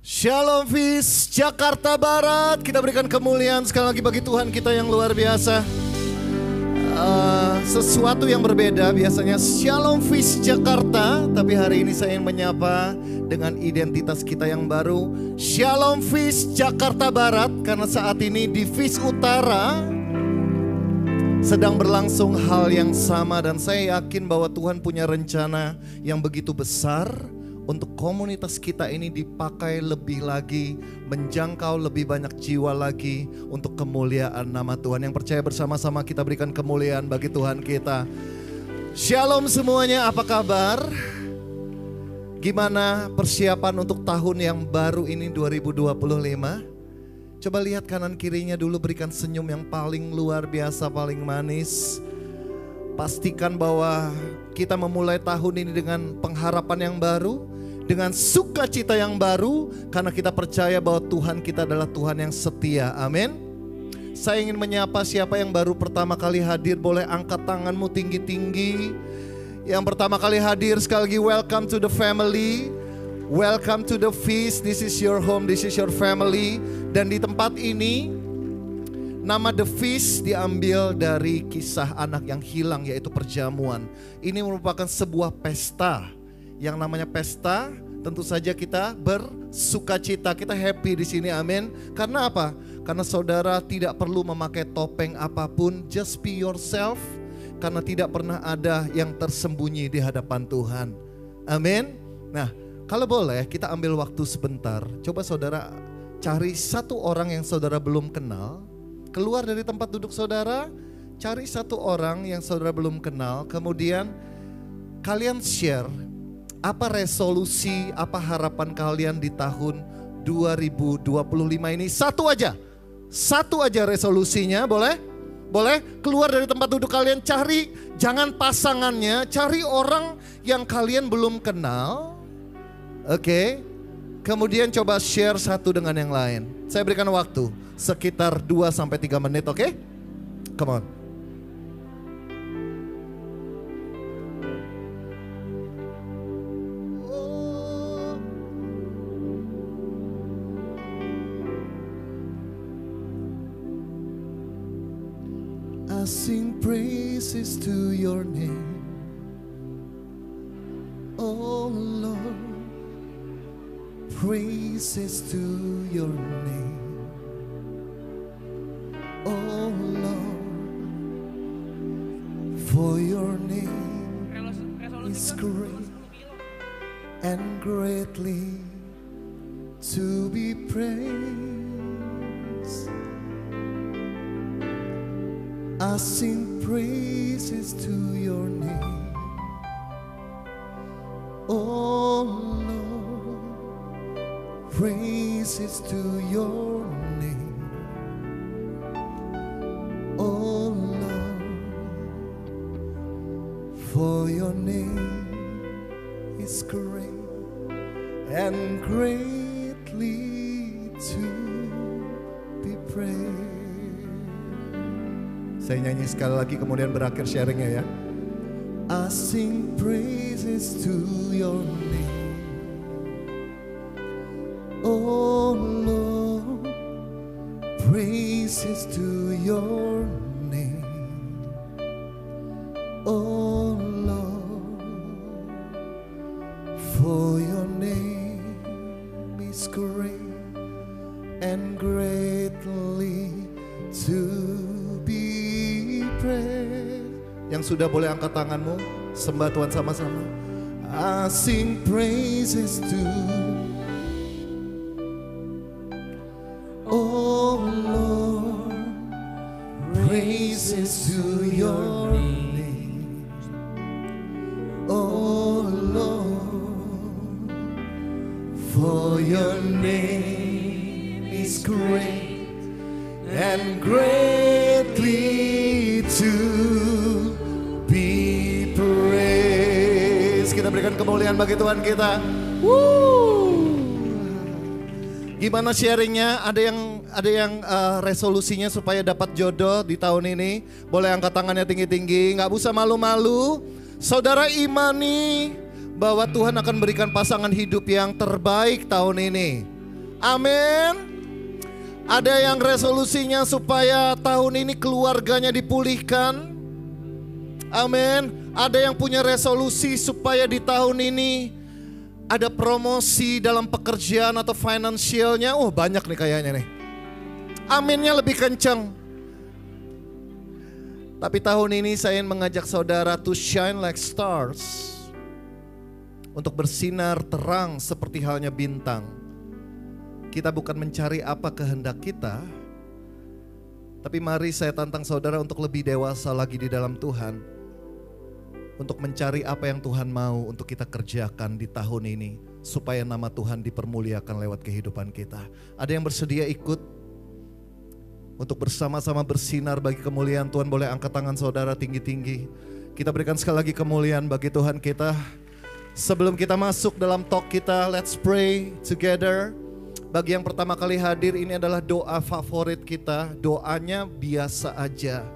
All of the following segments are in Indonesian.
Shalom Fish Jakarta Barat. Kita berikan kemuliaan sekali lagi bagi Tuhan kita yang luar biasa. Sesuatu yang berbeda biasanya Shalom Fish Jakarta, tapi hari ini saya ingin menyapa dengan identitas kita yang baru, Shalom Fish Jakarta Barat. Karena saat ini di Fish Utara sedang berlangsung hal yang sama, dan saya yakin bahwa Tuhan punya rencana yang begitu besar untuk komunitas kita ini dipakai lebih lagi, menjangkau lebih banyak jiwa lagi untuk kemuliaan nama Tuhan. Yang percaya bersama-sama kita berikan kemuliaan bagi Tuhan kita. Shalom semuanya, apa kabar? Gimana persiapan untuk tahun yang baru ini 2025? Coba lihat kanan kirinya dulu, berikan senyum yang paling luar biasa, paling manis. Pastikan bahwa kita memulai tahun ini dengan pengharapan yang baru, dengan sukacita yang baru, karena kita percaya bahwa Tuhan kita adalah Tuhan yang setia. Amin. Saya ingin menyapa siapa yang baru pertama kali hadir, boleh angkat tanganmu tinggi-tinggi. Yang pertama kali hadir, sekali lagi welcome to the family. Welcome to the feast. This is your home, this is your family. Dan di tempat ini, nama The Feast diambil dari kisah anak yang hilang, yaitu perjamuan. Ini merupakan sebuah pesta. Yang namanya pesta, tentu saja kita bersukacita, kita happy di sini, amin. Karena apa? Karena saudara tidak perlu memakai topeng apapun, just be yourself. Karena tidak pernah ada yang tersembunyi di hadapan Tuhan, amin. Nah, kalau boleh kita ambil waktu sebentar. Coba saudara cari satu orang yang saudara belum kenal. Keluar dari tempat duduk saudara, cari satu orang yang saudara belum kenal. Kemudian kalian share apa resolusi, apa harapan kalian di tahun 2025 ini. Satu aja resolusinya, boleh? Boleh? Keluar dari tempat duduk kalian, cari, jangan pasangannya, cari orang yang kalian belum kenal. Oke. Kemudian coba share satu dengan yang lain. Saya berikan waktu sekitar 2-3 menit, oke? Come on. I sing praises to your name, oh Lord. Praises to your name, oh Lord. For your name is great and greatly to be praised. I sing praises to your name, oh Lord. Praises to your name, oh Lord. For your name is great and greatly to be praised. Saya nyanyi sekali lagi kemudian berakhir sharingnya ya. I sing praises to your name, oh Lord. Praises to your name, oh Lord. For your name is great and greatly to be praised. Yang sudah boleh angkat tanganmu, sembah Tuhan sama-sama. I sing praises to, oh Lord. Praises to your name, oh Lord. For your name is great and greatly to be praised. Kita berikan kemuliaan bagi Tuhan kita. Gimana sharingnya? Ada yang resolusinya supaya dapat jodoh di tahun ini? Boleh angkat tangannya tinggi-tinggi, nggak usah malu-malu. Saudara imani bahwa Tuhan akan berikan pasangan hidup yang terbaik tahun ini. Amin. Ada yang resolusinya supaya tahun ini keluarganya dipulihkan. Amin. Ada yang punya resolusi supaya di tahun ini ada promosi dalam pekerjaan atau finansialnya. Oh, banyak nih kayaknya nih. Aminnya lebih kencang. Tapi tahun ini saya ingin mengajak saudara to shine like stars. Untuk bersinar terang seperti halnya bintang. Kita bukan mencari apa kehendak kita, tapi mari saya tantang saudara untuk lebih dewasa lagi di dalam Tuhan. Untuk mencari apa yang Tuhan mau untuk kita kerjakan di tahun ini. Supaya nama Tuhan dipermuliakan lewat kehidupan kita. Ada yang bersedia ikut untuk bersama-sama bersinar bagi kemuliaan Tuhan? Boleh angkat tangan saudara tinggi-tinggi. Kita berikan sekali lagi kemuliaan bagi Tuhan kita. Sebelum kita masuk dalam talk kita, let's pray together. Bagi yang pertama kali hadir, ini adalah doa favorit kita. Doanya biasa aja.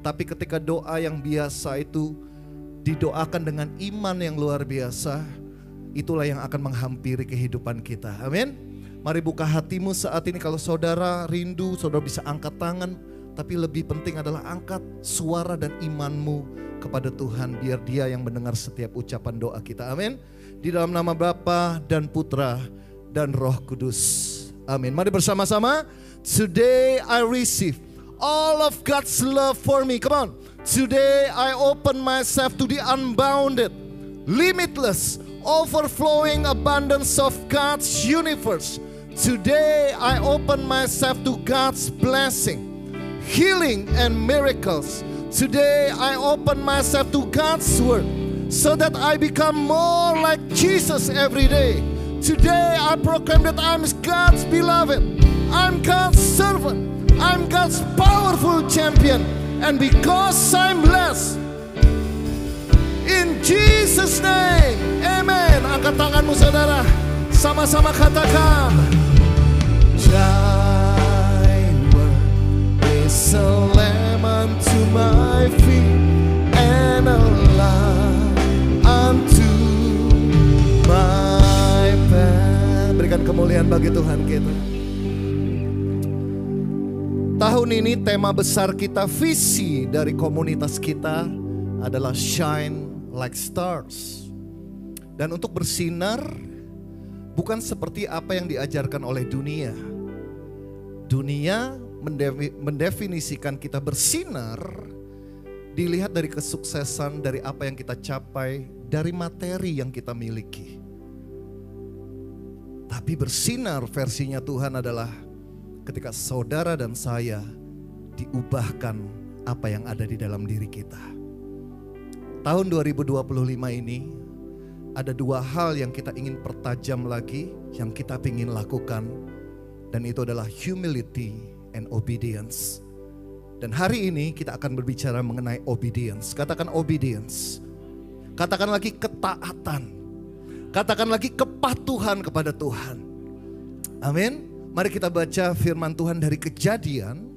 Tapi ketika doa yang biasa itu didoakan dengan iman yang luar biasa, itulah yang akan menghampiri kehidupan kita. Amin. Mari buka hatimu saat ini. Kalau saudara rindu, saudara bisa angkat tangan. Tapi lebih penting adalah angkat suara dan imanmu kepada Tuhan. Biar Dia yang mendengar setiap ucapan doa kita. Amin. Di dalam nama Bapa dan Putra dan Roh Kudus. Amin. Mari bersama-sama. Today I receive all of God's love for me. Come on. Today I open myself to the unbounded, limitless, overflowing abundance of God's universe. Today I open myself to God's blessing, healing and miracles. Today I open myself to God's word so that I become more like Jesus every day. Today I proclaim that I'm God's beloved, I'm God's servant, I'm God's powerful champion. And because I'm blessed, in Jesus' name, amen. Angkat tanganmu saudara, sama-sama katakan. Thy word is a lamp unto my feet and a light unto my path. Berikan kemuliaan bagi Tuhan kita. Tahun ini tema besar kita, visi dari komunitas kita adalah shine like stars. Dan untuk bersinar bukan seperti apa yang diajarkan oleh dunia. Dunia mendefinisikan kita bersinar dilihat dari kesuksesan, dari apa yang kita capai, dari materi yang kita miliki. Tapi bersinar versinya Tuhan adalah ketika saudara dan saya diubahkan apa yang ada di dalam diri kita. Tahun 2025 ini ada dua hal yang kita ingin pertajam lagi, yang kita ingin lakukan. Dan itu adalah humility and obedience. Dan hari ini kita akan berbicara mengenai obedience. Katakan obedience. Katakan lagi ketaatan. Katakan lagi kepatuhan kepada Tuhan. Amin. Mari kita baca firman Tuhan dari Kejadian.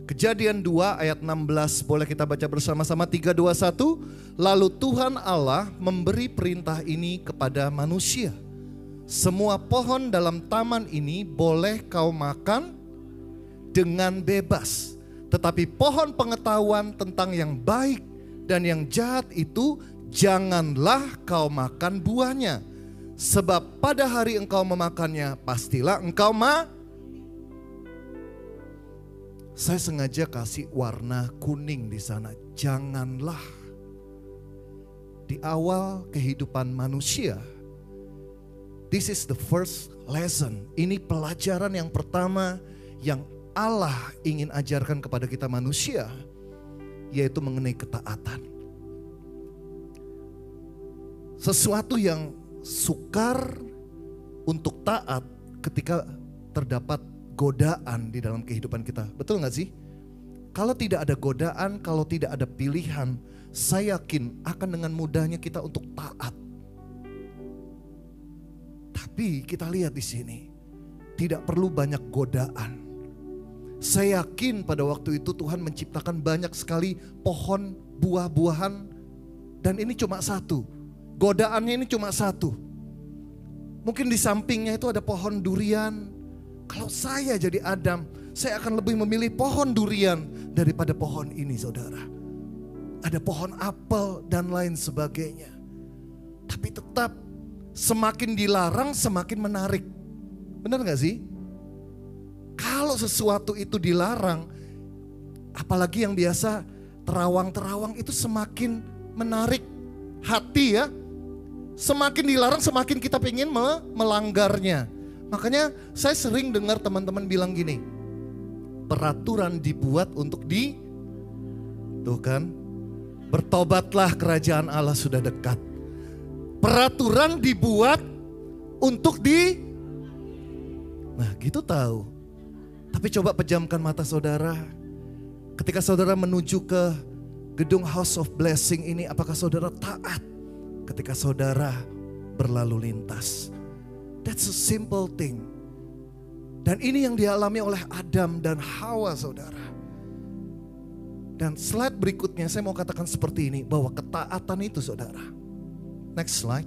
Kejadian 2 ayat 16. Boleh kita baca bersama-sama 3, 2, 1. Lalu Tuhan Allah memberi perintah ini kepada manusia. Semua pohon dalam taman ini boleh kau makan dengan bebas. Tetapi pohon pengetahuan tentang yang baik dan yang jahat itu janganlah kau makan buahnya. Sebab pada hari engkau memakannya, pastilah engkau Saya sengaja kasih warna kuning di sana. Janganlah. Di awal kehidupan manusia, this is the first lesson. Ini pelajaran yang pertama yang Allah ingin ajarkan kepada kita manusia, yaitu mengenai ketaatan. Sesuatu yang sukar untuk taat ketika terdapat godaan di dalam kehidupan kita. Betul gak sih? Kalau tidak ada godaan, kalau tidak ada pilihan, saya yakin akan dengan mudahnya kita untuk taat. Tapi kita lihat di sini, tidak perlu banyak godaan. Saya yakin pada waktu itu Tuhan menciptakan banyak sekali pohon, buah-buahan, dan ini cuma satu. Godaannya ini cuma satu. Mungkin di sampingnya itu ada pohon durian. Kalau saya jadi Adam, saya akan lebih memilih pohon durian daripada pohon ini, saudara. Ada pohon apel dan lain sebagainya. Tapi tetap semakin dilarang semakin menarik. Benar gak sih? Kalau sesuatu itu dilarang, apalagi yang biasa terawang-terawang, itu semakin menarik hati ya. Semakin dilarang semakin kita pengen melanggarnya. Makanya saya sering dengar teman-teman bilang gini, peraturan dibuat untuk tuh kan, bertobatlah kerajaan Allah sudah dekat. Peraturan dibuat untuk nah gitu tahu. Tapi coba pejamkan mata saudara. Ketika saudara menuju ke gedung House of Blessing ini, apakah saudara taat ketika saudara berlalu lintas? That's a simple thing. Dan ini yang dialami oleh Adam dan Hawa, saudara. Dan slide berikutnya saya mau katakan seperti ini, bahwa ketaatan itu, saudara. Next slide.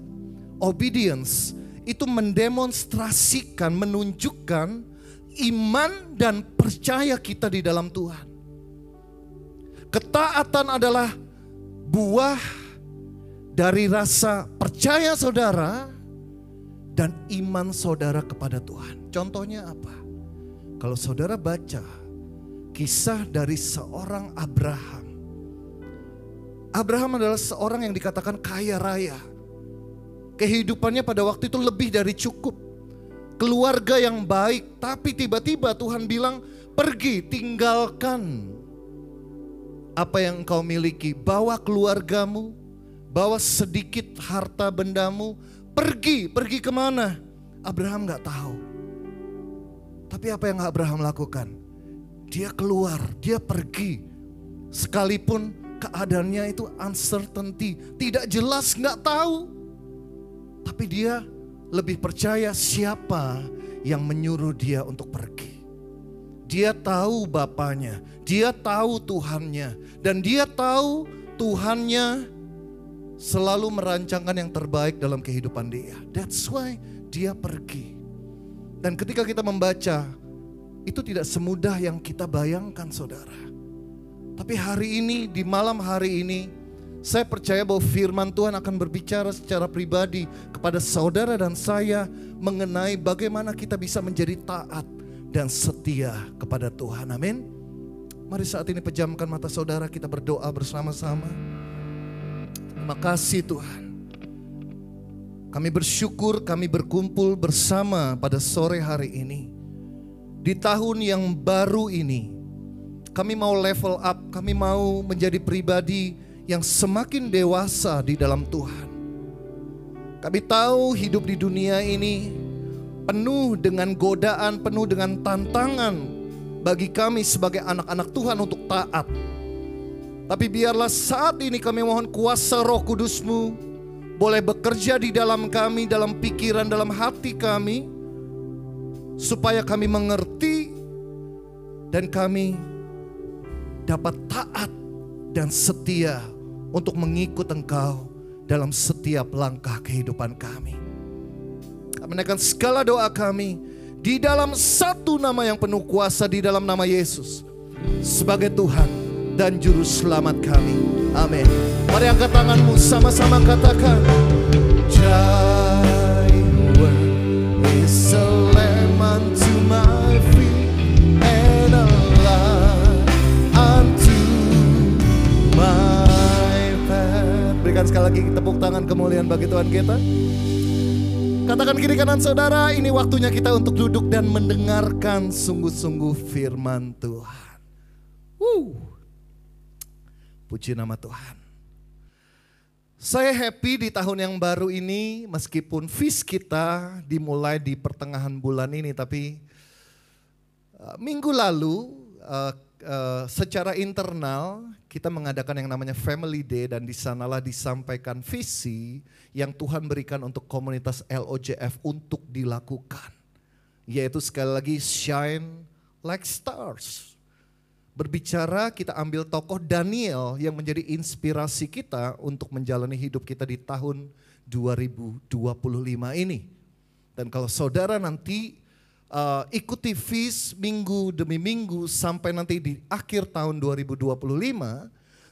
Obedience itu mendemonstrasikan, menunjukkan iman dan percaya kita di dalam Tuhan. Ketaatan adalah buah dari rasa percaya saudara dan iman saudara kepada Tuhan. Contohnya apa? Kalau saudara baca kisah dari seorang Abraham. Abraham adalah seorang yang dikatakan kaya raya. Kehidupannya pada waktu itu lebih dari cukup. Keluarga yang baik, tapi tiba-tiba Tuhan bilang, pergi tinggalkan apa yang engkau miliki. Bawa keluargamu, bawa sedikit harta bendamu, pergi kemana? Abraham gak tahu. Tapi apa yang Abraham lakukan? Dia keluar, dia pergi. Sekalipun keadaannya itu uncertainty, tidak jelas, gak tahu. Tapi dia lebih percaya siapa yang menyuruh dia untuk pergi. Dia tahu Bapaknya, dia tahu Tuhannya, dan dia tahu Tuhannya selalu merancangkan yang terbaik dalam kehidupan dia. That's why dia pergi. Dan ketika kita membaca, itu tidak semudah yang kita bayangkan, saudara. Tapi hari ini, di malam hari ini, saya percaya bahwa firman Tuhan akan berbicara secara pribadi kepada saudara dan saya mengenai bagaimana kita bisa menjadi taat dan setia kepada Tuhan. Amin. Mari saat ini pejamkan mata saudara, kita berdoa bersama-sama. Terima kasih Tuhan. Kami bersyukur kami berkumpul bersama pada sore hari ini. Di tahun yang baru ini, kami mau level up, kami mau menjadi pribadi yang semakin dewasa di dalam Tuhan. Kami tahu hidup di dunia ini penuh dengan godaan, penuh dengan tantangan bagi kami sebagai anak-anak Tuhan untuk taat. Tapi biarlah saat ini kami mohon kuasa Roh Kudus-Mu boleh bekerja di dalam kami, dalam pikiran, dalam hati kami, supaya kami mengerti dan kami dapat taat dan setia untuk mengikut Engkau dalam setiap langkah kehidupan kami. Kami menaikkan segala doa kami di dalam satu nama yang penuh kuasa, di dalam nama Yesus sebagai Tuhan dan Juru Selamat kami. Amin. Mari angkat tanganmu, sama-sama katakan, Thy word is a lamp unto my feet and a light unto my path. Berikan sekali lagi tepuk tangan kemuliaan bagi Tuhan kita. Katakan kiri kanan saudara, ini waktunya kita untuk duduk dan mendengarkan sungguh-sungguh firman Tuhan. Puji nama Tuhan. Saya happy di tahun yang baru ini, meskipun feast kita dimulai di pertengahan bulan ini, tapi minggu lalu secara internal kita mengadakan yang namanya Family Day, dan di sanalah disampaikan visi yang Tuhan berikan untuk komunitas LOJF untuk dilakukan, yaitu sekali lagi shine like stars. Berbicara, kita ambil tokoh Daniel yang menjadi inspirasi kita untuk menjalani hidup kita di tahun 2025 ini. Dan kalau saudara nanti ikuti feast minggu demi minggu sampai nanti di akhir tahun 2025,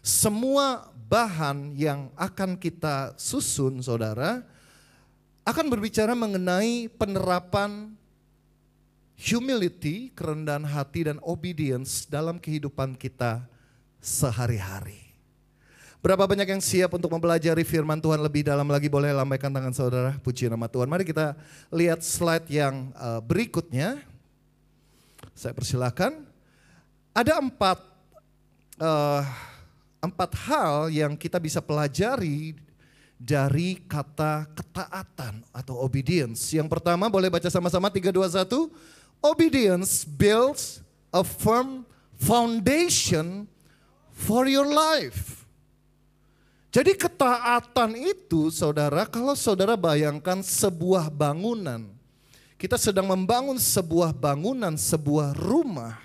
semua bahan yang akan kita susun saudara akan berbicara mengenai penerapan humility, kerendahan hati dan obedience dalam kehidupan kita sehari-hari. Berapa banyak yang siap untuk mempelajari firman Tuhan lebih dalam lagi? Boleh lambaikan tangan saudara, puji nama Tuhan. Mari kita lihat slide yang berikutnya. Saya persilakan. Ada empat hal yang kita bisa pelajari dari kata ketaatan atau obedience. Yang pertama boleh baca sama-sama 3, 2, 1. Obedience builds a firm foundation for your life. Jadi ketaatan itu saudara, kalau saudara bayangkan sebuah bangunan. Kita sedang membangun sebuah bangunan, sebuah rumah.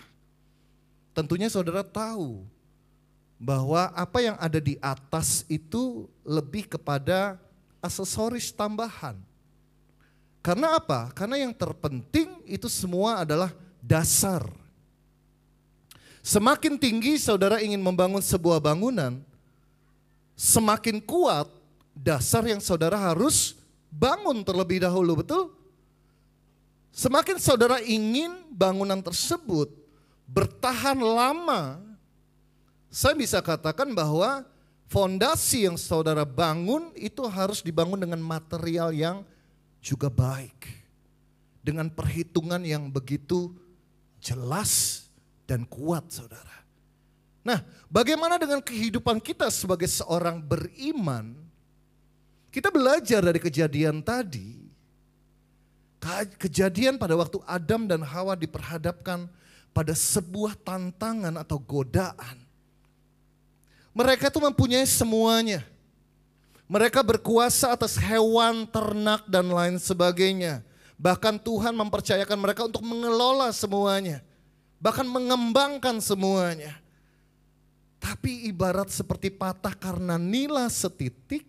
Tentunya saudara tahu bahwa apa yang ada di atas itu lebih kepada aksesoris tambahan. Karena apa? Karena yang terpenting itu semua adalah dasar. Semakin tinggi saudara ingin membangun sebuah bangunan, semakin kuat dasar yang saudara harus bangun terlebih dahulu, betul? Semakin saudara ingin bangunan tersebut bertahan lama, saya bisa katakan bahwa fondasi yang saudara bangun itu harus dibangun dengan material yang juga baik. Dengan perhitungan yang begitu jelas dan kuat saudara. Nah, bagaimana dengan kehidupan kita sebagai seorang beriman? Kita belajar dari kejadian tadi. Kejadian pada waktu Adam dan Hawa diperhadapkan pada sebuah tantangan atau godaan. Mereka itu mempunyai semuanya. Mereka berkuasa atas hewan, ternak, dan lain sebagainya. Bahkan Tuhan mempercayakan mereka untuk mengelola semuanya. Bahkan mengembangkan semuanya. Tapi ibarat seperti patah karena nila setitik,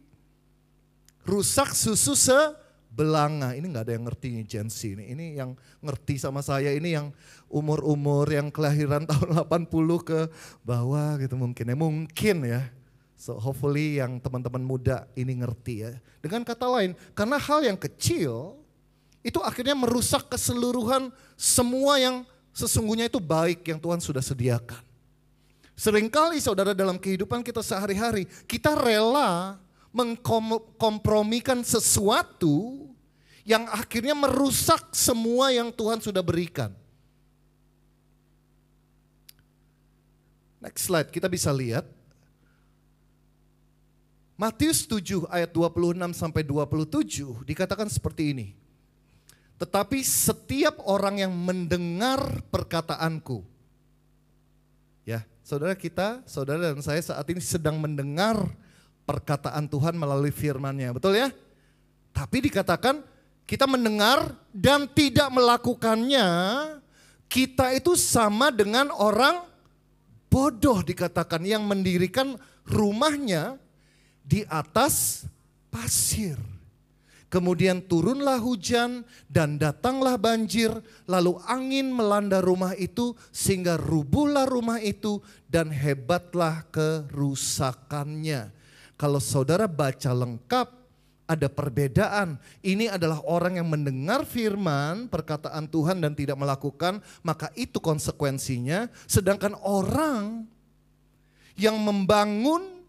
rusak susu sebelanga. Ini gak ada yang ngerti Gen Z ini. Ini yang ngerti sama saya, ini yang umur-umur yang kelahiran tahun 80 ke bawah gitu mungkin ya. So hopefully yang teman-teman muda ini ngerti ya. Dengan kata lain, karena hal yang kecil itu akhirnya merusak keseluruhan semua yang sesungguhnya itu baik yang Tuhan sudah sediakan. Seringkali saudara dalam kehidupan kita sehari-hari, kita rela mengkompromikan sesuatu yang akhirnya merusak semua yang Tuhan sudah berikan. Next slide, kita bisa lihat. Matius 7 ayat 26 sampai 27 dikatakan seperti ini. Tetapi setiap orang yang mendengar perkataanku. Ya, saudara dan saya saat ini sedang mendengar perkataan Tuhan melalui firman-Nya, betul ya? Tapi dikatakan kita mendengar dan tidak melakukannya, kita itu sama dengan orang bodoh dikatakan yang mendirikan rumahnya di atas pasir. Kemudian turunlah hujan dan datanglah banjir, lalu angin melanda rumah itu sehingga rubuhlah rumah itu dan hebatlah kerusakannya. Kalau saudara baca lengkap ada perbedaan. Ini adalah orang yang mendengar firman, perkataan Tuhan dan tidak melakukan, maka itu konsekuensinya. Sedangkan orang yang membangun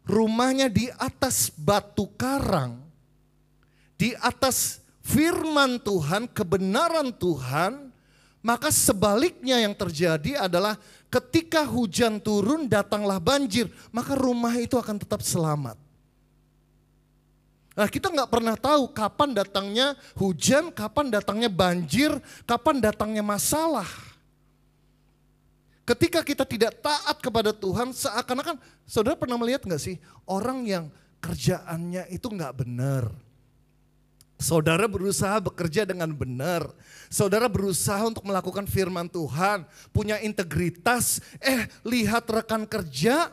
rumahnya di atas batu karang, di atas firman Tuhan, kebenaran Tuhan, maka sebaliknya yang terjadi adalah ketika hujan turun datanglah banjir, maka rumah itu akan tetap selamat. Nah, kita nggak pernah tahu kapan datangnya hujan, kapan datangnya banjir, kapan datangnya masalah. Ketika kita tidak taat kepada Tuhan, seakan-akan, saudara pernah melihat nggak sih orang yang kerjaannya itu nggak benar. Saudara berusaha bekerja dengan benar. Saudara berusaha untuk melakukan firman Tuhan. Punya integritas. Lihat rekan kerja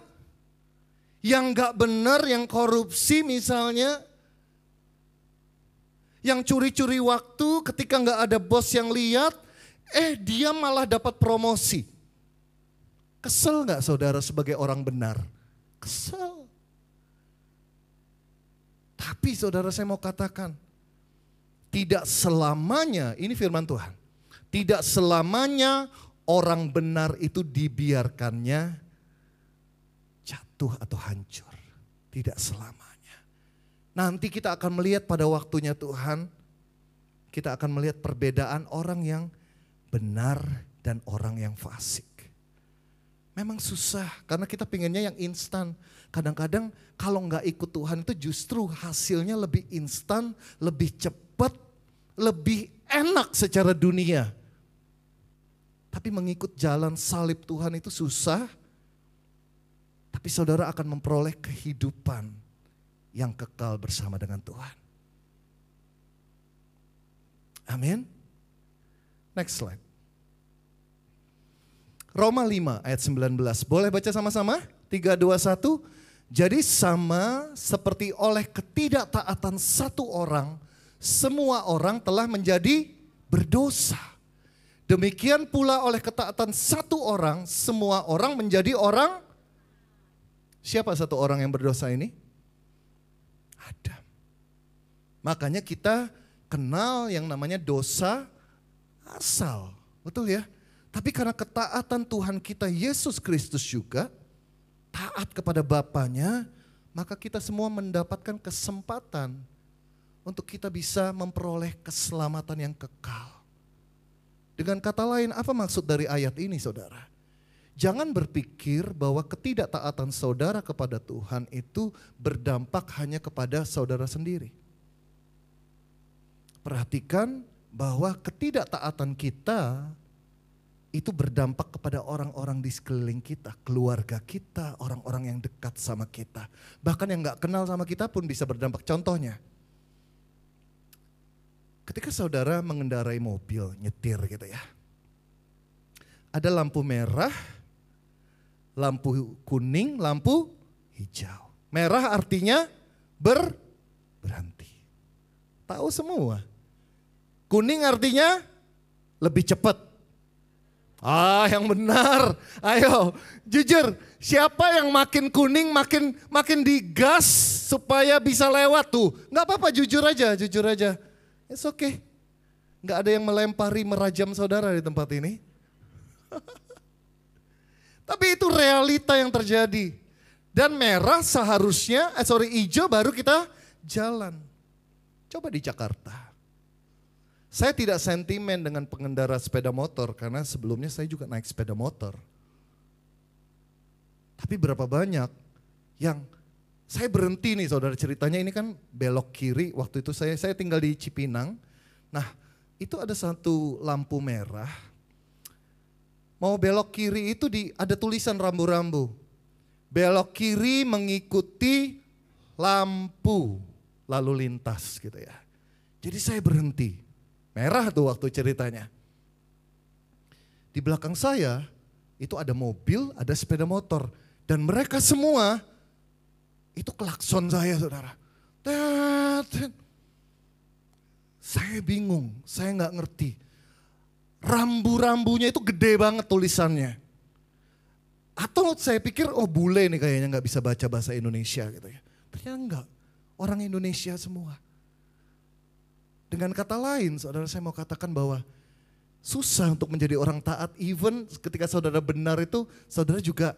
yang gak benar, yang korupsi misalnya. yang curi-curi waktu ketika nggak ada bos yang lihat, dia malah dapat promosi. Kesel nggak saudara sebagai orang benar? Kesel. Tapi saudara saya mau katakan, tidak selamanya, ini firman Tuhan, tidak selamanya orang benar itu dibiarkannya jatuh atau hancur. Tidak selamanya. Nanti kita akan melihat pada waktunya Tuhan, kita akan melihat perbedaan orang yang benar dan orang yang fasik. Memang susah karena kita pengennya yang instan. Kadang-kadang kalau nggak ikut Tuhan itu justru hasilnya lebih instan, lebih cepat, lebih enak secara dunia. Tapi mengikut jalan salib Tuhan itu susah. Tapi saudara akan memperoleh kehidupan yang kekal bersama dengan Tuhan. Amin. Next slide. Roma 5 ayat 19. Boleh baca sama-sama? 3, 2, 1. Jadi sama seperti oleh ketidaktaatan satu orang, semua orang telah menjadi berdosa. Demikian pula oleh ketaatan satu orang, semua orang menjadi orang. Siapa satu orang yang berdosa ini? Adam. Makanya kita kenal yang namanya dosa asal. Betul ya? Tapi karena ketaatan Tuhan kita Yesus Kristus juga, taat kepada Bapanya, maka kita semua mendapatkan kesempatan untuk kita bisa memperoleh keselamatan yang kekal. Dengan kata lain, apa maksud dari ayat ini saudara? Jangan berpikir bahwa ketidaktaatan saudara kepada Tuhan itu berdampak hanya kepada saudara sendiri. Perhatikan bahwa ketidaktaatan kita itu berdampak kepada orang-orang di sekeliling kita, keluarga kita, orang-orang yang dekat sama kita. Bahkan yang gak kenal sama kita pun bisa berdampak. Contohnya, ketika saudara mengendarai mobil, nyetir gitu ya. Ada lampu merah, lampu kuning, lampu hijau. Merah artinya berhenti. Tahu semua. Kuning artinya lebih cepat. Yang benar. Ayo, jujur, siapa yang makin kuning makin digas supaya bisa lewat tuh? Nggak apa-apa, jujur aja. It's okay. Nggak ada yang melempari, merajam saudara di tempat ini. Tapi itu realita yang terjadi. Dan merah seharusnya, hijau baru kita jalan. Coba di Jakarta. Saya tidak sentimen dengan pengendara sepeda motor karena sebelumnya saya juga naik sepeda motor. Tapi berapa banyak yang saya berhenti nih saudara, ceritanya ini kan belok kiri, waktu itu saya tinggal di Cipinang. Nah itu ada satu lampu merah, mau belok kiri itu ada tulisan rambu-rambu. Belok kiri mengikuti lampu lalu lintas gitu ya. Jadi saya berhenti. Merah tuh waktu ceritanya. Di belakang saya itu ada mobil, ada sepeda motor. Dan mereka semua itu klakson saya saudara. Saya bingung, saya gak ngerti. Rambu-rambunya itu gede banget tulisannya. Atau saya pikir bule nih kayaknya gak bisa baca bahasa Indonesia gitu ya. Ternyata enggak, orang Indonesia semua. Dengan kata lain, saudara saya mau katakan bahwa susah untuk menjadi orang taat. Even ketika saudara benar itu, saudara juga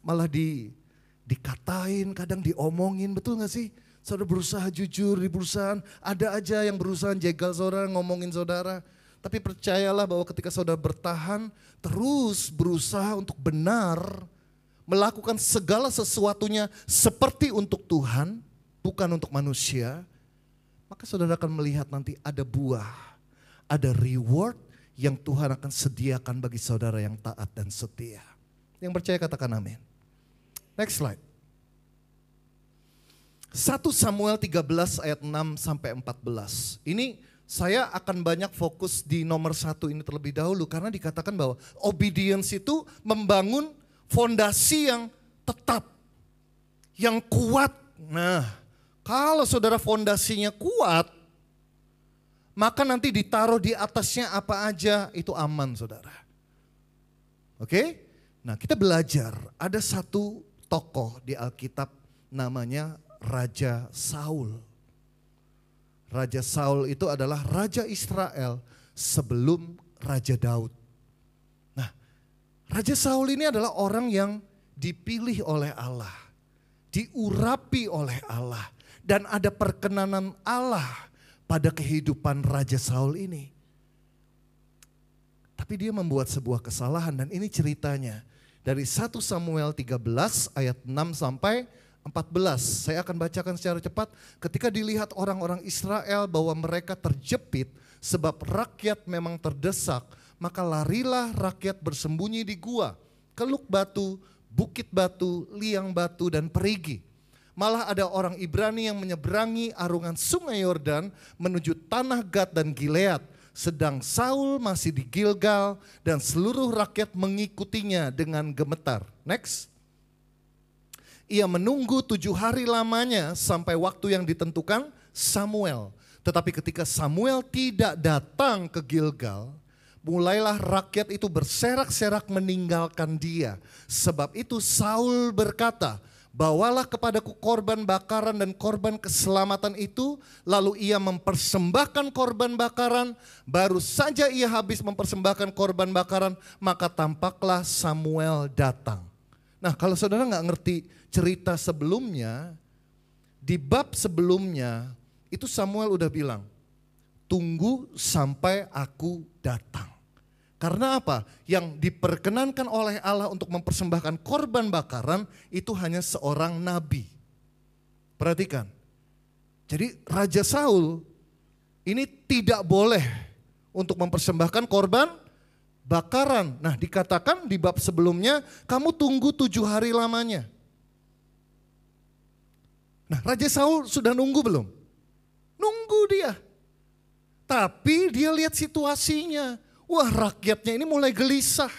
malah dikatain, kadang diomongin, betul gak sih? Saudara berusaha jujur di perusahaan, ada aja yang berusaha jegal saudara, ngomongin saudara. Tapi percayalah bahwa ketika saudara bertahan, terus berusaha untuk benar, melakukan segala sesuatunya seperti untuk Tuhan, bukan untuk manusia, maka saudara akan melihat nanti ada buah, ada reward yang Tuhan akan sediakan bagi saudara yang taat dan setia. Yang percaya katakan amin. Next slide. 1 Samuel 13 ayat 6 sampai 14. Ini saya akan banyak fokus di nomor 1 ini terlebih dahulu karena dikatakan bahwa obedience itu membangun fondasi yang tetap, yang kuat. Nah, kalau saudara fondasinya kuat, maka nanti ditaruh di atasnya apa aja itu aman saudara. Oke? Nah kita belajar ada satu tokoh di Alkitab namanya Raja Saul. Raja Saul itu adalah Raja Israel sebelum Raja Daud. Nah Raja Saul ini adalah orang yang dipilih oleh Allah, diurapi oleh Allah. Dan ada perkenanan Allah pada kehidupan Raja Saul ini. Tapi dia membuat sebuah kesalahan dan ini ceritanya. Dari 1 Samuel 13 ayat 6 sampai 14. Saya akan bacakan secara cepat. Ketika dilihat orang-orang Israel bahwa mereka terjepit sebab rakyat memang terdesak. Maka larilah rakyat bersembunyi di gua, keluk batu, bukit batu, liang batu dan perigi. Malah ada orang Ibrani yang menyeberangi arungan sungai Yordan menuju tanah Gad dan Gilead. Sedang Saul masih di Gilgal dan seluruh rakyat mengikutinya dengan gemetar. Next. Ia menunggu 7 hari lamanya sampai waktu yang ditentukan Samuel. Tetapi ketika Samuel tidak datang ke Gilgal, mulailah rakyat itu berserak-serak meninggalkan dia. Sebab itu Saul berkata, bawalah kepadaku korban bakaran dan korban keselamatan itu. Lalu ia mempersembahkan korban bakaran. Baru saja ia habis mempersembahkan korban bakaran, maka tampaklah Samuel datang. Nah kalau saudara gak ngerti cerita sebelumnya, di bab sebelumnya itu Samuel udah bilang, tunggu sampai aku datang. Karena apa? Yang diperkenankan oleh Allah untuk mempersembahkan korban bakaran itu hanya seorang nabi. Perhatikan. Jadi Raja Saul ini tidak boleh untuk mempersembahkan korban bakaran. Nah dikatakan di bab sebelumnya, kamu tunggu 7 hari lamanya. Nah Raja Saul sudah nunggu belum? Nunggu dia. Tapi dia lihat situasinya. Wah rakyatnya ini mulai gelisah.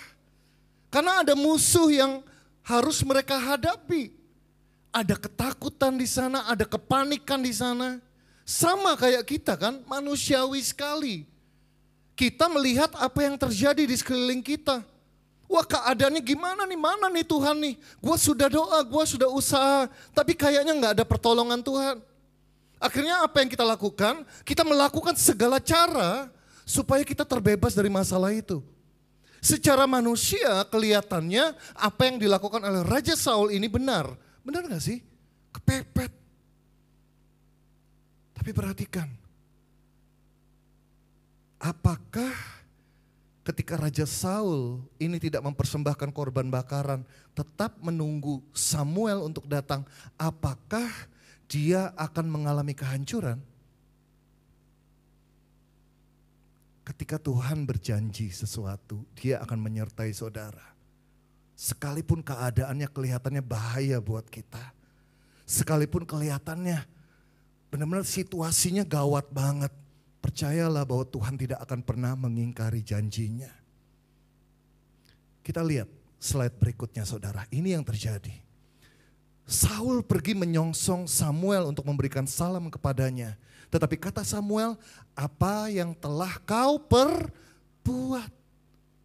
Karena ada musuh yang harus mereka hadapi. Ada ketakutan di sana, ada kepanikan di sana. Sama kayak kita kan, manusiawi sekali. Kita melihat apa yang terjadi di sekeliling kita. Wah keadaannya gimana nih, mana nih Tuhan nih. Gue sudah doa, gue sudah usaha, tapi kayaknya gak ada pertolongan Tuhan. Akhirnya apa yang kita lakukan? Kita melakukan segala cara supaya kita terbebas dari masalah itu. Secara manusia kelihatannya apa yang dilakukan oleh Raja Saul ini benar. Benar gak sih? Kepepet. Tapi perhatikan. Apakah ketika Raja Saul ini tidak mempersembahkan korban bakaran, tetap menunggu Samuel untuk datang, apakah dia akan mengalami kehancuran? Ketika Tuhan berjanji sesuatu, dia akan menyertai saudara. Sekalipun keadaannya kelihatannya bahaya buat kita. Sekalipun kelihatannya benar-benar situasinya gawat banget. Percayalah bahwa Tuhan tidak akan pernah mengingkari janjinya. Kita lihat slide berikutnya saudara, ini yang terjadi. Saul pergi menyongsong Samuel untuk memberikan salam kepadanya. Tetapi kata Samuel, apa yang telah kau perbuat?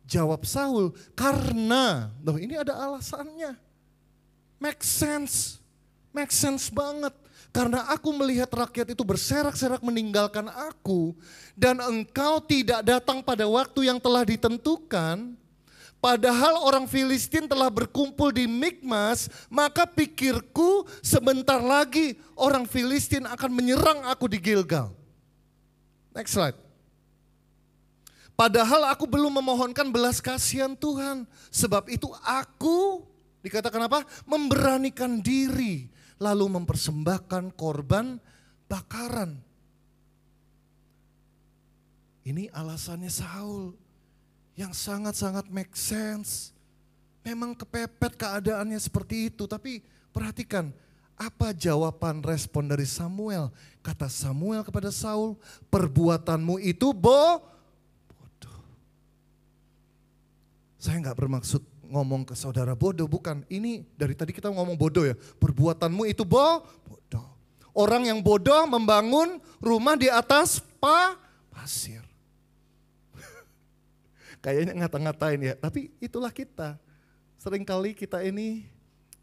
Jawab Saul, karena, loh ini ada alasannya. Make sense banget. Karena aku melihat rakyat itu berserak-serak meninggalkan aku. Dan engkau tidak datang pada waktu yang telah ditentukan. Padahal orang Filistin telah berkumpul di Mikmas, maka pikirku sebentar lagi orang Filistin akan menyerang aku di Gilgal. Next slide. Padahal aku belum memohonkan belas kasihan Tuhan. Sebab itu aku, dikatakan apa? Memberanikan diri lalu mempersembahkan korban bakaran. Ini alasannya Saul. Yang sangat-sangat make sense. Memang kepepet keadaannya seperti itu. Tapi perhatikan apa jawaban respon dari Samuel. Kata Samuel kepada Saul, perbuatanmu itu bodoh. Saya gak bermaksud ngomong ke saudara bodoh, bukan. Ini dari tadi kita ngomong bodoh ya. Perbuatanmu itu bodoh. Orang yang bodoh membangun rumah di atas pasir. pasir. Kayaknya ngata-ngatain ya, tapi itulah kita. Seringkali kita ini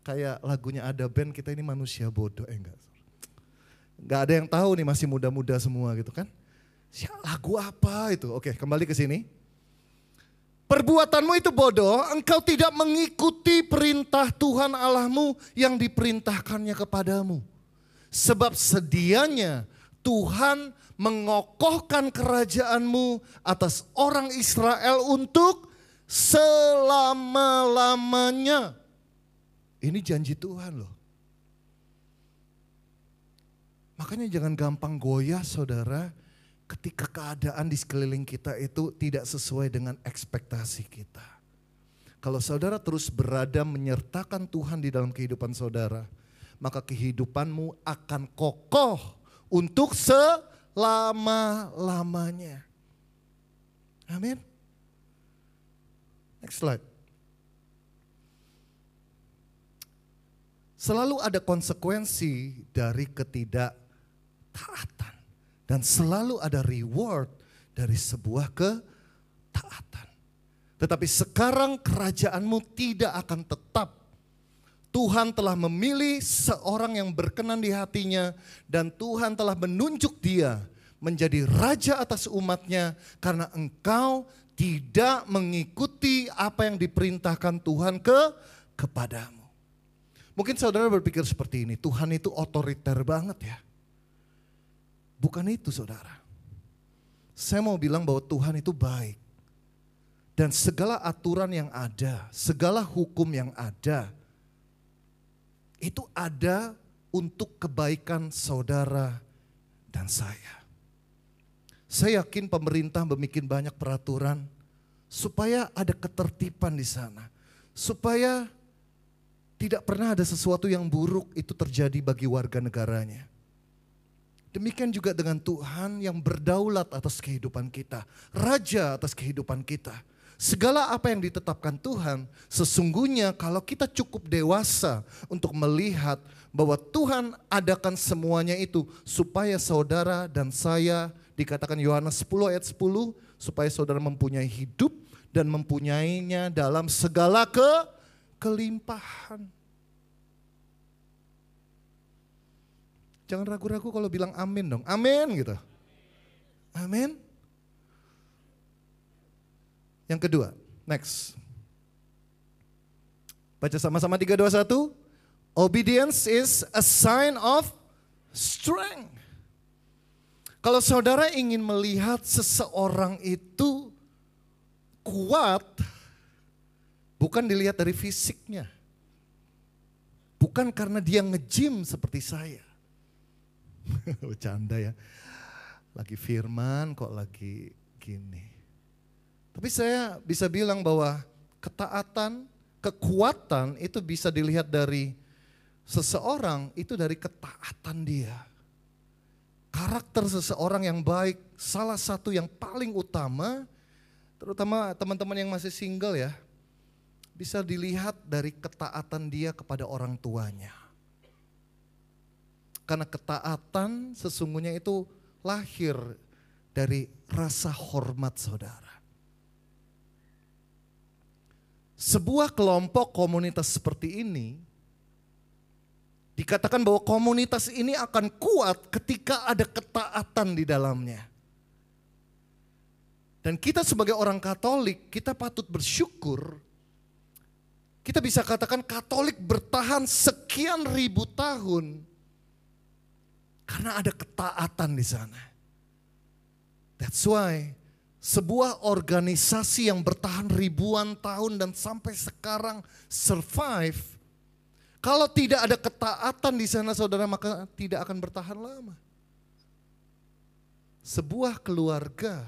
kayak lagunya ada band, kita ini manusia bodoh. Enggak. Enggak ada yang tahu nih, masih muda-muda semua gitu kan. Lagu apa itu? Oke, kembali ke sini. Perbuatanmu itu bodoh, engkau tidak mengikuti perintah Tuhan Allahmu yang diperintahkannya kepadamu. Sebab sedianya Tuhan mengokohkan kerajaanmu atas orang Israel untuk selama-lamanya. Ini janji Tuhan loh. Makanya jangan gampang goyah saudara ketika keadaan di sekeliling kita itu tidak sesuai dengan ekspektasi kita. Kalau saudara terus berada menyertakan Tuhan di dalam kehidupan saudara, maka kehidupanmu akan kokoh untuk selama-lamanya. Amin. Next slide. Selalu ada konsekuensi dari ketidaktaatan. Dan selalu ada reward dari sebuah ketaatan. Tetapi sekarang kerajaanmu tidak akan tetap. Tuhan telah memilih seorang yang berkenan di hatinya dan Tuhan telah menunjuk dia menjadi raja atas umatnya karena engkau tidak mengikuti apa yang diperintahkan Tuhan kepadamu. Mungkin saudara berpikir seperti ini, Tuhan itu otoriter banget ya. Bukan itu saudara. Saya mau bilang bahwa Tuhan itu baik. Dan segala aturan yang ada, segala hukum yang ada, itu ada untuk kebaikan saudara dan saya. Saya yakin pemerintah membuat banyak peraturan supaya ada ketertiban di sana. Supaya tidak pernah ada sesuatu yang buruk itu terjadi bagi warga negaranya. Demikian juga dengan Tuhan yang berdaulat atas kehidupan kita, raja atas kehidupan kita. Segala apa yang ditetapkan Tuhan, sesungguhnya kalau kita cukup dewasa untuk melihat bahwa Tuhan adakan semuanya itu supaya saudara dan saya, dikatakan Yohanes 10 ayat 10, supaya saudara mempunyai hidup dan mempunyainya dalam segala kelimpahan. Jangan ragu-ragu kalau bilang amin dong. Amin gitu. Amin. Yang kedua, next. Baca sama-sama 3, 2, 1. Obedience is a sign of strength. Kalau saudara ingin melihat seseorang itu kuat, bukan dilihat dari fisiknya. Bukan karena dia nge-gym seperti saya. Bercanda ya. Lagi firman kok lagi gini. Tapi saya bisa bilang bahwa ketaatan, kekuatan itu bisa dilihat dari seseorang, itu dari ketaatan dia. Karakter seseorang yang baik, salah satu yang paling utama, terutama teman-teman yang masih single ya, bisa dilihat dari ketaatan dia kepada orang tuanya. Karena ketaatan sesungguhnya itu lahir dari rasa hormat saudara. Sebuah kelompok komunitas seperti ini, dikatakan bahwa komunitas ini akan kuat ketika ada ketaatan di dalamnya. Dan kita sebagai orang Katolik, kita patut bersyukur. Kita bisa katakan Katolik bertahan sekian ribu tahun. Karena ada ketaatan di sana. That's why sebuah organisasi yang bertahan ribuan tahun dan sampai sekarang survive. Kalau tidak ada ketaatan di sana saudara, maka tidak akan bertahan lama. Sebuah keluarga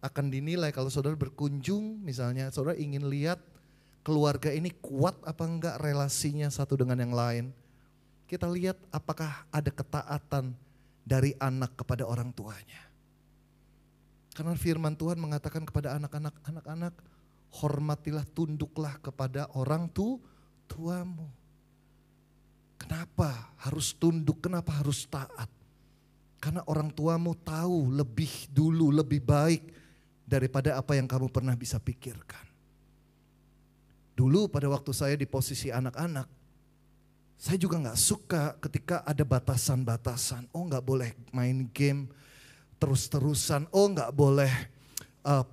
akan dinilai kalau saudara berkunjung, misalnya saudara ingin lihat keluarga ini kuat apa enggak relasinya satu dengan yang lain. Kita lihat apakah ada ketaatan dari anak kepada orang tuanya. Karena firman Tuhan mengatakan kepada anak-anak, hormatilah, tunduklah kepada orang tuamu. Kenapa harus tunduk, kenapa harus taat? Karena orang tuamu tahu lebih dulu, lebih baik daripada apa yang kamu pernah bisa pikirkan. Dulu pada waktu saya di posisi anak-anak, saya juga gak suka ketika ada batasan-batasan. Oh gak boleh main game terus-terusan, oh gak boleh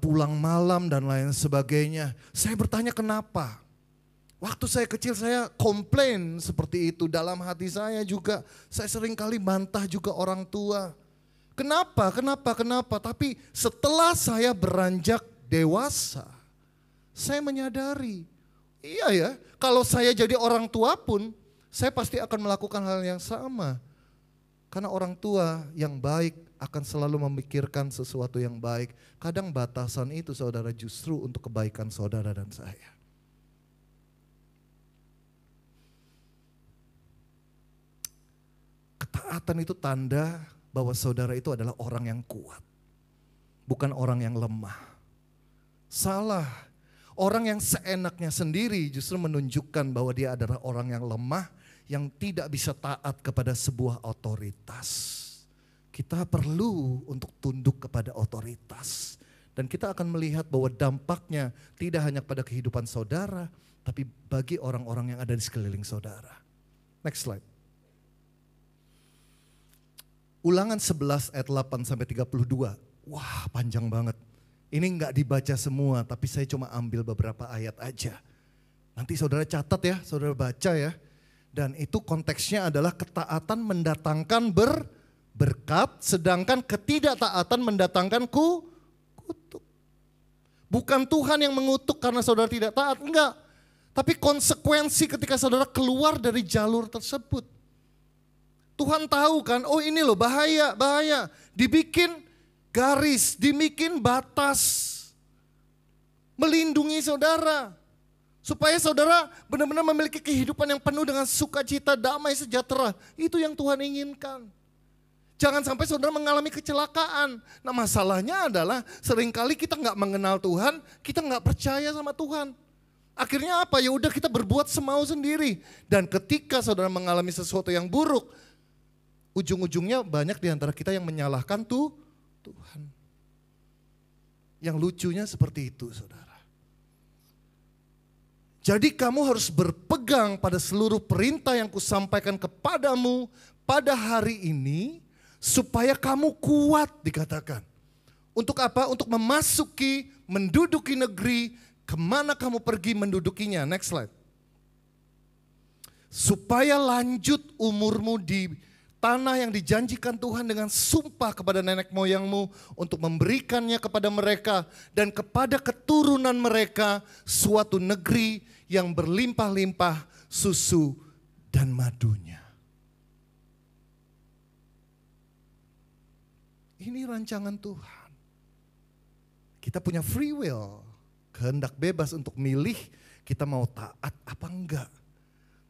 pulang malam dan lain sebagainya. Saya bertanya kenapa? Waktu saya kecil saya komplain seperti itu dalam hati saya juga. Saya sering kali bantah juga orang tua. Kenapa? Tapi setelah saya beranjak dewasa, saya menyadari, iya ya, kalau saya jadi orang tua pun, saya pasti akan melakukan hal yang sama. Karena orang tua yang baik akan selalu memikirkan sesuatu yang baik. Kadang batasan itu saudara justru untuk kebaikan saudara dan saya. Ketaatan itu tanda bahwa saudara itu adalah orang yang kuat, bukan orang yang lemah. Salah, orang yang seenaknya sendiri justru menunjukkan bahwa dia adalah orang yang lemah, yang tidak bisa taat kepada sebuah otoritas. Kita perlu untuk tunduk kepada otoritas. Dan kita akan melihat bahwa dampaknya tidak hanya pada kehidupan saudara, tapi bagi orang-orang yang ada di sekeliling saudara. Next slide. Ulangan 11 ayat 8 sampai 32. Wah, panjang banget. Ini enggak dibaca semua, tapi saya cuma ambil beberapa ayat aja. Nanti saudara catat ya, saudara baca ya. Dan itu konteksnya adalah ketaatan mendatangkan berkat, sedangkan ketidaktaatan mendatangkan kutuk. Bukan Tuhan yang mengutuk karena saudara tidak taat, enggak. Tapi konsekuensi ketika saudara keluar dari jalur tersebut. Tuhan tahu kan, oh ini loh bahaya. Dibikin garis, dibikin batas. Melindungi saudara. Supaya saudara benar-benar memiliki kehidupan yang penuh dengan sukacita, damai, sejahtera. Itu yang Tuhan inginkan. Jangan sampai saudara mengalami kecelakaan. Nah masalahnya adalah seringkali kita nggak mengenal Tuhan, kita nggak percaya sama Tuhan. Akhirnya apa? Ya udah kita berbuat semau sendiri. Dan ketika saudara mengalami sesuatu yang buruk, ujung-ujungnya banyak di antara kita yang menyalahkan Tuhan. Yang lucunya seperti itu saudara. Jadi kamu harus berpegang pada seluruh perintah yang kusampaikan kepadamu pada hari ini. Supaya kamu kuat dikatakan. Untuk apa? Untuk memasuki, menduduki negeri, kemana kamu pergi mendudukinya. Next slide. Supaya lanjut umurmu di tanah yang dijanjikan Tuhan dengan sumpah kepada nenek moyangmu untuk memberikannya kepada mereka dan kepada keturunan mereka suatu negeri yang berlimpah-limpah susu dan madunya. Ini rancangan Tuhan. Kita punya free will, kehendak bebas untuk milih kita mau taat apa enggak.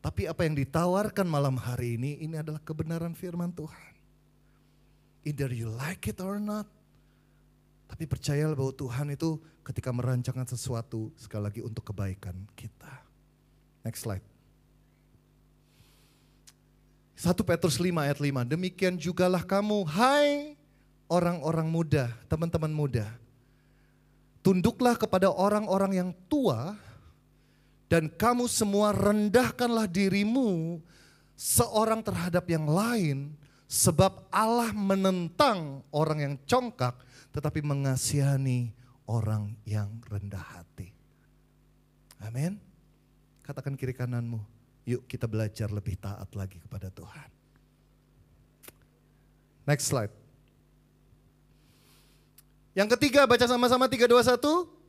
Tapi apa yang ditawarkan malam hari ini adalah kebenaran firman Tuhan. Either you like it or not. Tapi percayalah bahwa Tuhan itu ketika merancangkan sesuatu sekali lagi untuk kebaikan kita. Next slide. 1 Petrus 5 ayat 5. Demikian jugalah kamu, hai orang-orang muda, teman-teman muda. Tunduklah kepada orang-orang yang tua. Dan kamu semua rendahkanlah dirimu seorang terhadap yang lain. Sebab Allah menentang orang yang congkak tetapi mengasihani orang yang rendah hati. Amin. Katakan kiri kananmu, yuk kita belajar lebih taat lagi kepada Tuhan. Next slide. Yang ketiga baca sama-sama 3, 2, 1.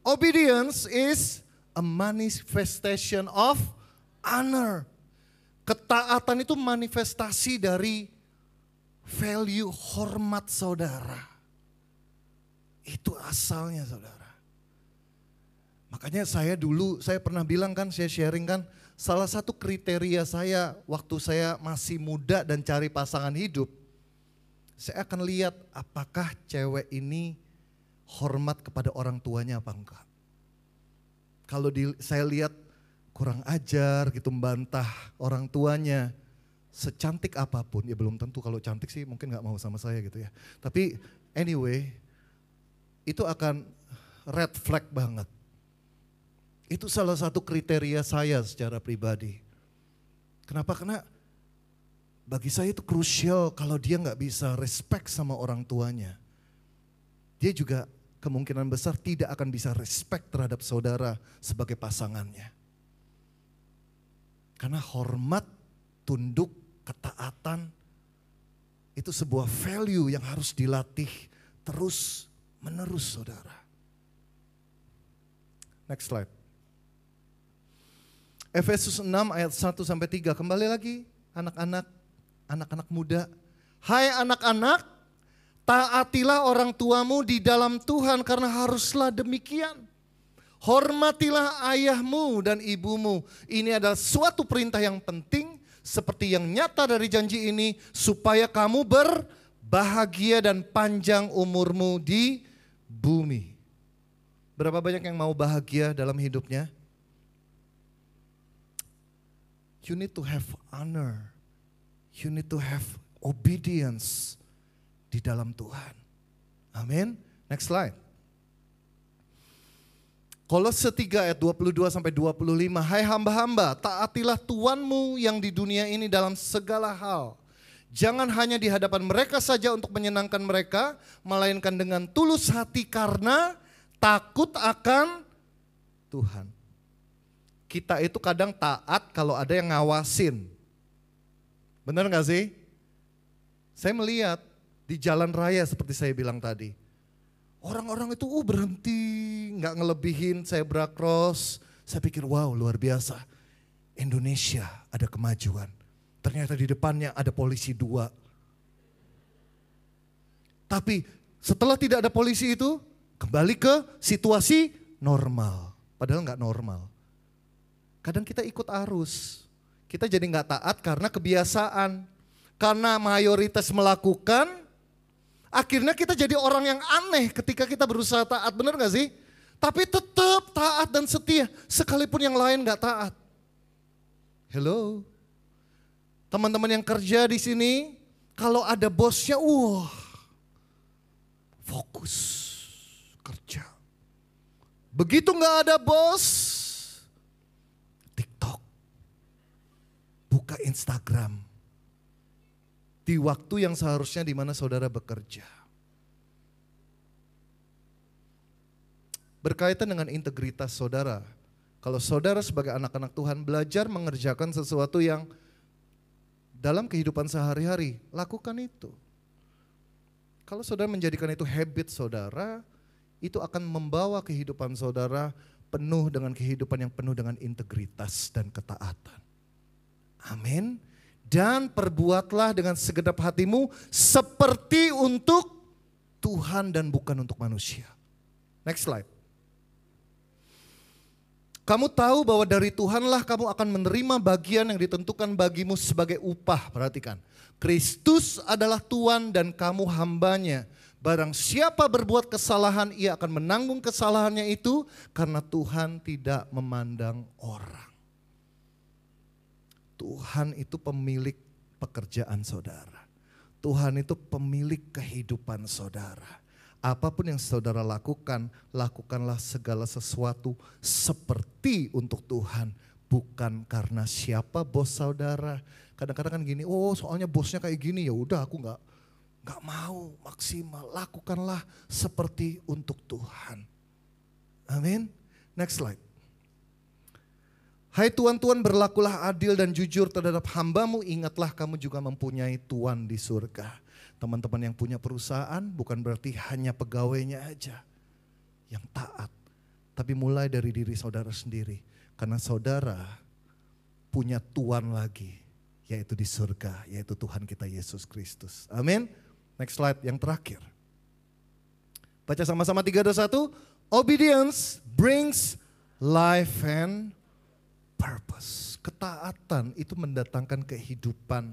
Obedience is a manifestation of honor. Ketaatan itu manifestasi dari value hormat saudara. Itu asalnya saudara. Makanya saya pernah bilang kan, saya sharing kan, salah satu kriteria saya waktu saya masih muda dan cari pasangan hidup, saya akan lihat apakah cewek ini hormat kepada orang tuanya apa enggak. Kalau saya lihat kurang ajar gitu, membantah orang tuanya, secantik apapun, ya belum tentu, kalau cantik sih mungkin gak mau sama saya gitu ya. Tapi anyway, itu akan red flag banget. Itu salah satu kriteria saya secara pribadi. Kenapa? Karena bagi saya itu krusial kalau dia gak bisa respect sama orang tuanya. Dia juga kemungkinan besar tidak akan bisa respect terhadap saudara sebagai pasangannya. Karena hormat, tunduk, ketaatan itu sebuah value yang harus dilatih terus menerus, saudara. Next slide. Efesus 6 ayat 1-3. Kembali lagi anak-anak muda. Hai anak-anak, taatilah orang tuamu di dalam Tuhan karena haruslah demikian. Hormatilah ayahmu dan ibumu. Ini adalah suatu perintah yang penting seperti yang nyata dari janji ini supaya kamu berbahagia dan panjang umurmu di bumi. Berapa banyak yang mau bahagia dalam hidupnya? You need to have honor. You need to have obedience di dalam Tuhan. Amin. Next slide. Kolose 3 ayat 22-25. Hai hamba-hamba, taatilah tuanmu yang di dunia ini dalam segala hal. Jangan hanya di hadapan mereka saja untuk menyenangkan mereka, melainkan dengan tulus hati karena takut akan Tuhan. Kita itu kadang taat kalau ada yang ngawasin. Benar gak sih? Saya melihat di jalan raya seperti saya bilang tadi. Orang-orang itu berhenti, gak ngelebihin zebra cross. Saya pikir wow, luar biasa. Indonesia ada kemajuan. Ternyata di depannya ada polisi 2. Tapi setelah tidak ada polisi itu, kembali ke situasi normal. Padahal gak normal. Kadang kita ikut arus. Kita jadi gak taat karena kebiasaan. Karena mayoritas melakukan, akhirnya kita jadi orang yang aneh ketika kita berusaha taat, benar gak sih? Tapi tetap taat dan setia, sekalipun yang lain gak taat. Hello, teman-teman yang kerja di sini, kalau ada bosnya, fokus kerja. Begitu gak ada bos, TikTok, buka Instagram. Di waktu yang seharusnya di mana saudara bekerja. Berkaitan dengan integritas saudara. Kalau saudara sebagai anak-anak Tuhan belajar mengerjakan sesuatu yang dalam kehidupan sehari-hari, lakukan itu. Kalau saudara menjadikan itu habit saudara, itu akan membawa kehidupan saudara penuh dengan kehidupan yang penuh dengan integritas dan ketaatan. Amin. Dan perbuatlah dengan segenap hatimu seperti untuk Tuhan dan bukan untuk manusia. Next slide. Kamu tahu bahwa dari Tuhanlah kamu akan menerima bagian yang ditentukan bagimu sebagai upah. Perhatikan, Kristus adalah Tuhan dan kamu hambanya. Barang siapa berbuat kesalahan, ia akan menanggung kesalahannya itu karena Tuhan tidak memandang orang. Tuhan itu pemilik pekerjaan saudara. Tuhan itu pemilik kehidupan saudara. Apapun yang saudara lakukan, lakukanlah segala sesuatu seperti untuk Tuhan. Bukan karena siapa bos saudara. Kadang-kadang kan gini, soalnya bosnya kayak gini, ya udah aku nggak mau maksimal. Lakukanlah seperti untuk Tuhan. Amin. Next slide. Hai tuan-tuan, berlakulah adil dan jujur terhadap hambamu, ingatlah kamu juga mempunyai Tuan di surga. Teman-teman yang punya perusahaan bukan berarti hanya pegawainya aja yang taat. Tapi mulai dari diri saudara sendiri. Karena saudara punya Tuan lagi, yaitu di surga, yaitu Tuhan kita Yesus Kristus. Amin. Next slide yang terakhir. Baca sama-sama 3, 2, 1. Obedience brings life and purpose. Ketaatan itu mendatangkan kehidupan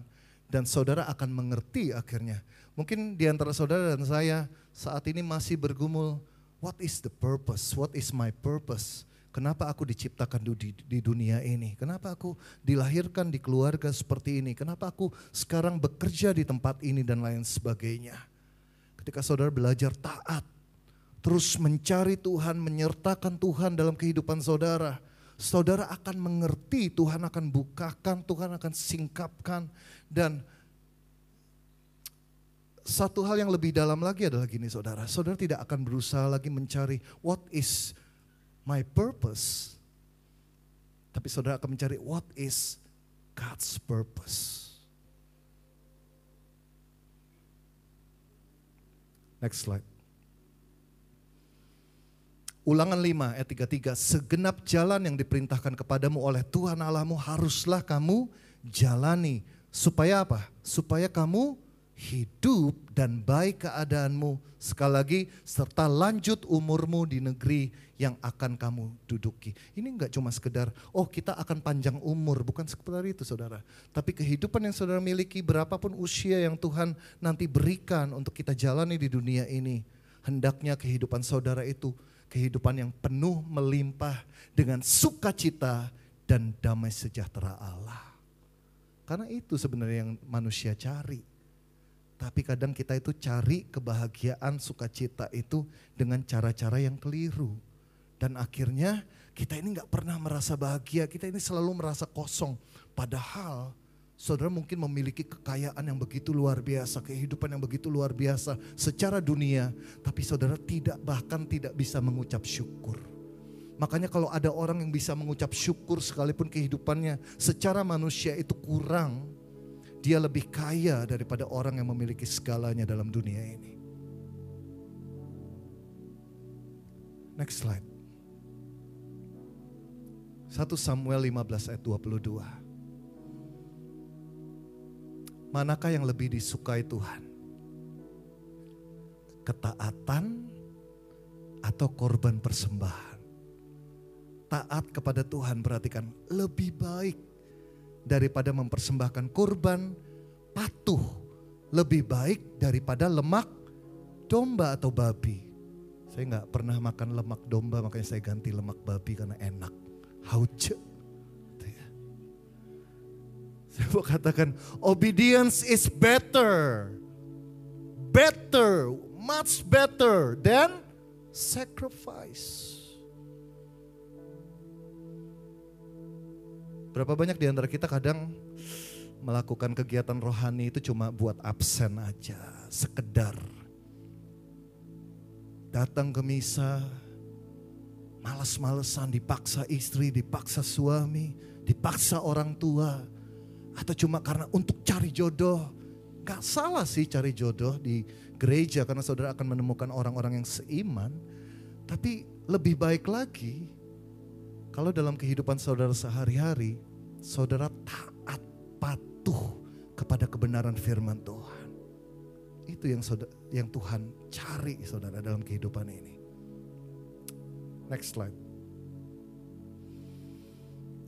dan saudara akan mengerti akhirnya. Mungkin di antara saudara dan saya saat ini masih bergumul, what is the purpose? What is my purpose? Kenapa aku diciptakan di dunia ini? Kenapa aku dilahirkan di keluarga seperti ini? Kenapa aku sekarang bekerja di tempat ini dan lain sebagainya? Ketika saudara belajar taat, terus mencari Tuhan, menyertakan Tuhan dalam kehidupan saudara, saudara akan mengerti, Tuhan akan bukakan, Tuhan akan singkapkan. Dan satu hal yang lebih dalam lagi adalah gini saudara, saudara tidak akan berusaha lagi mencari what is my purpose. Tapi saudara akan mencari what is God's purpose. Next slide. Ulangan 5 ayat 33. Segenap jalan yang diperintahkan kepadamu oleh Tuhan Allahmu haruslah kamu jalani. Supaya apa? Supaya kamu hidup dan baik keadaanmu. Sekali lagi, serta lanjut umurmu di negeri yang akan kamu duduki. Ini enggak cuma sekedar, oh kita akan panjang umur. Bukan sekedar itu saudara. Tapi kehidupan yang saudara miliki, berapapun usia yang Tuhan nanti berikan untuk kita jalani di dunia ini. Hendaknya kehidupan saudara itu kehidupan yang penuh melimpah dengan sukacita dan damai sejahtera Allah. Karena itu sebenarnya yang manusia cari. Tapi kadang kita itu cari kebahagiaan, sukacita itu dengan cara-cara yang keliru. Dan akhirnya kita ini gak pernah merasa bahagia, kita ini selalu merasa kosong. Padahal saudara mungkin memiliki kekayaan yang begitu luar biasa, kehidupan yang begitu luar biasa secara dunia. Tapi saudara bahkan tidak bisa mengucap syukur. Makanya kalau ada orang yang bisa mengucap syukur sekalipun kehidupannya secara manusia itu kurang, dia lebih kaya daripada orang yang memiliki segalanya dalam dunia ini. Next slide. 1 Samuel 15 ayat 22. Manakah yang lebih disukai Tuhan? Ketaatan atau korban persembahan? Taat kepada Tuhan, perhatikan, lebih baik daripada mempersembahkan korban. Patuh lebih baik daripada lemak domba atau babi. Saya gak pernah makan lemak domba, makanya saya ganti lemak babi karena enak. Hauce. Saya mau katakan obedience is better. Better, much better than sacrifice. Berapa banyak di antara kita kadang melakukan kegiatan rohani itu cuma buat absen aja, sekedar. Datang ke misa, malas-malesan, dipaksa istri, dipaksa suami, dipaksa orang tua. Atau cuma karena untuk cari jodoh. Gak salah sih cari jodoh di gereja karena saudara akan menemukan orang-orang yang seiman. Tapi lebih baik lagi kalau dalam kehidupan saudara sehari-hari, saudara taat, patuh kepada kebenaran firman Tuhan. Itu yang Tuhan cari saudara dalam kehidupan ini. Next slide.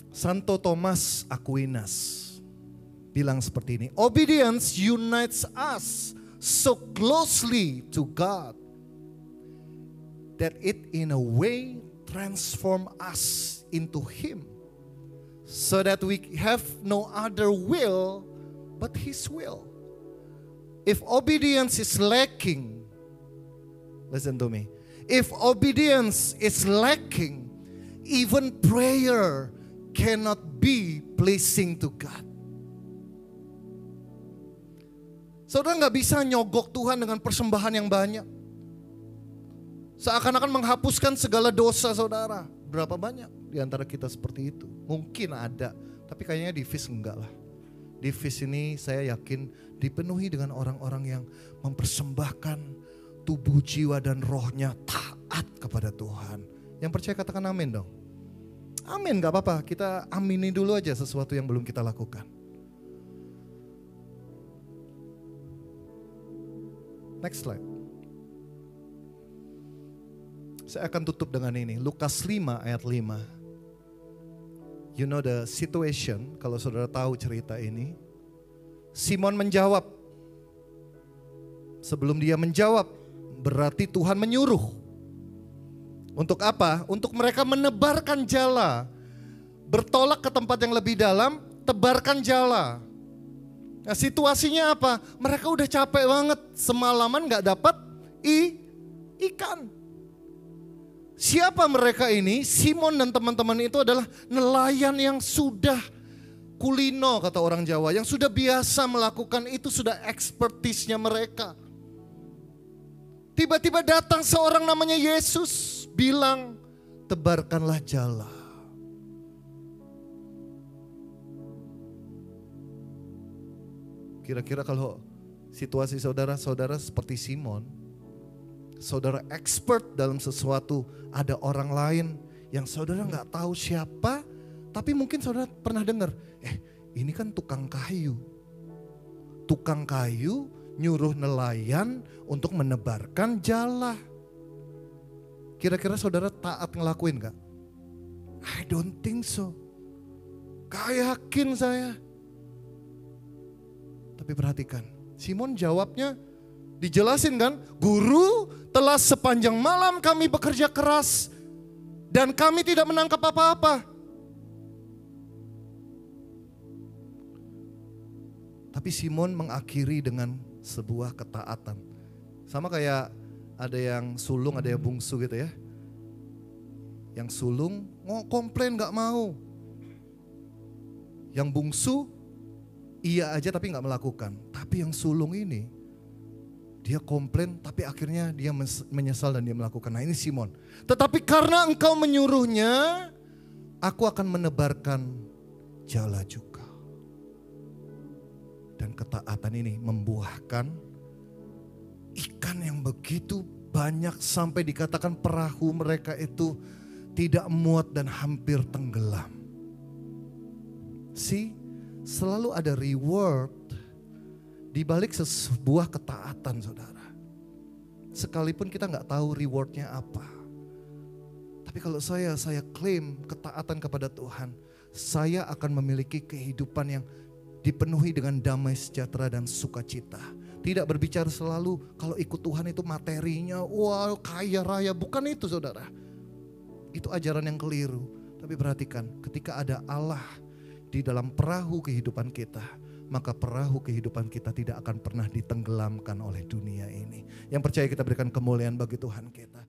Santo Thomas Aquinas bilang seperti ini. Obedience unites us so closely to God that it in a way transform us into Him, so that we have no other will but His will. If obedience is lacking, listen to me. If obedience is lacking, even prayer cannot be pleasing to God. Saudara gak bisa nyogok Tuhan dengan persembahan yang banyak. Seakan-akan menghapuskan segala dosa saudara. Berapa banyak di antara kita seperti itu? Mungkin ada, tapi kayaknya di FIS enggak lah. Di FIS ini saya yakin dipenuhi dengan orang-orang yang mempersembahkan tubuh, jiwa dan rohnya taat kepada Tuhan. Yang percaya katakan amin dong. Amin, gak apa-apa, kita amini dulu aja sesuatu yang belum kita lakukan. Next slide. Saya akan tutup dengan ini. Lukas 5 ayat 5. You know the situation, kalau saudara tahu cerita ini. Simon menjawab. Sebelum dia menjawab, berarti Tuhan menyuruh. Untuk apa? Untuk mereka menebarkan jala. Bertolak ke tempat yang lebih dalam, tebarkan jala. Nah, situasinya apa? Mereka udah capek banget, semalaman gak dapat ikan. Siapa mereka ini? Simon dan teman-teman itu adalah nelayan yang sudah kulino, kata orang Jawa, yang sudah biasa melakukan itu, sudah ekspertisnya mereka. Tiba-tiba datang seorang namanya Yesus, bilang, tebarkanlah jala. Kira-kira kalau situasi saudara-saudara seperti Simon, saudara expert dalam sesuatu, ada orang lain yang saudara nggak tahu siapa, tapi mungkin saudara pernah dengar, ini kan tukang kayu. Tukang kayu nyuruh nelayan untuk menebarkan jala. Kira-kira saudara taat ngelakuin gak? I don't think so. Gak yakin saya. Tapi perhatikan, Simon jawabnya dijelasin kan, Guru, telah sepanjang malam kami bekerja keras dan kami tidak menangkap apa-apa. Tapi Simon mengakhiri dengan sebuah ketaatan. Sama kayak ada yang sulung, ada yang bungsu gitu ya. Yang sulung komplain gak mau. Yang bungsu iya aja tapi gak melakukan. Tapi yang sulung ini, dia komplain tapi akhirnya dia menyesal dan dia melakukan. Nah ini Simon. Tetapi karena engkau menyuruhnya, aku akan menebarkan jala juga. Dan ketaatan ini membuahkan ikan yang begitu banyak sampai dikatakan perahu mereka itu tidak muat dan hampir tenggelam. Selalu ada reward di balik sebuah ketaatan, saudara. Sekalipun kita nggak tahu rewardnya apa. Tapi kalau saya klaim ketaatan kepada Tuhan, saya akan memiliki kehidupan yang dipenuhi dengan damai sejahtera dan sukacita. Tidak berbicara selalu kalau ikut Tuhan itu materinya, wah kaya raya. Bukan itu saudara. Itu ajaran yang keliru. Tapi perhatikan, ketika ada Allah di dalam perahu kehidupan kita, maka perahu kehidupan kita tidak akan pernah ditenggelamkan oleh dunia ini. Yang percaya kita berikan kemuliaan bagi Tuhan kita.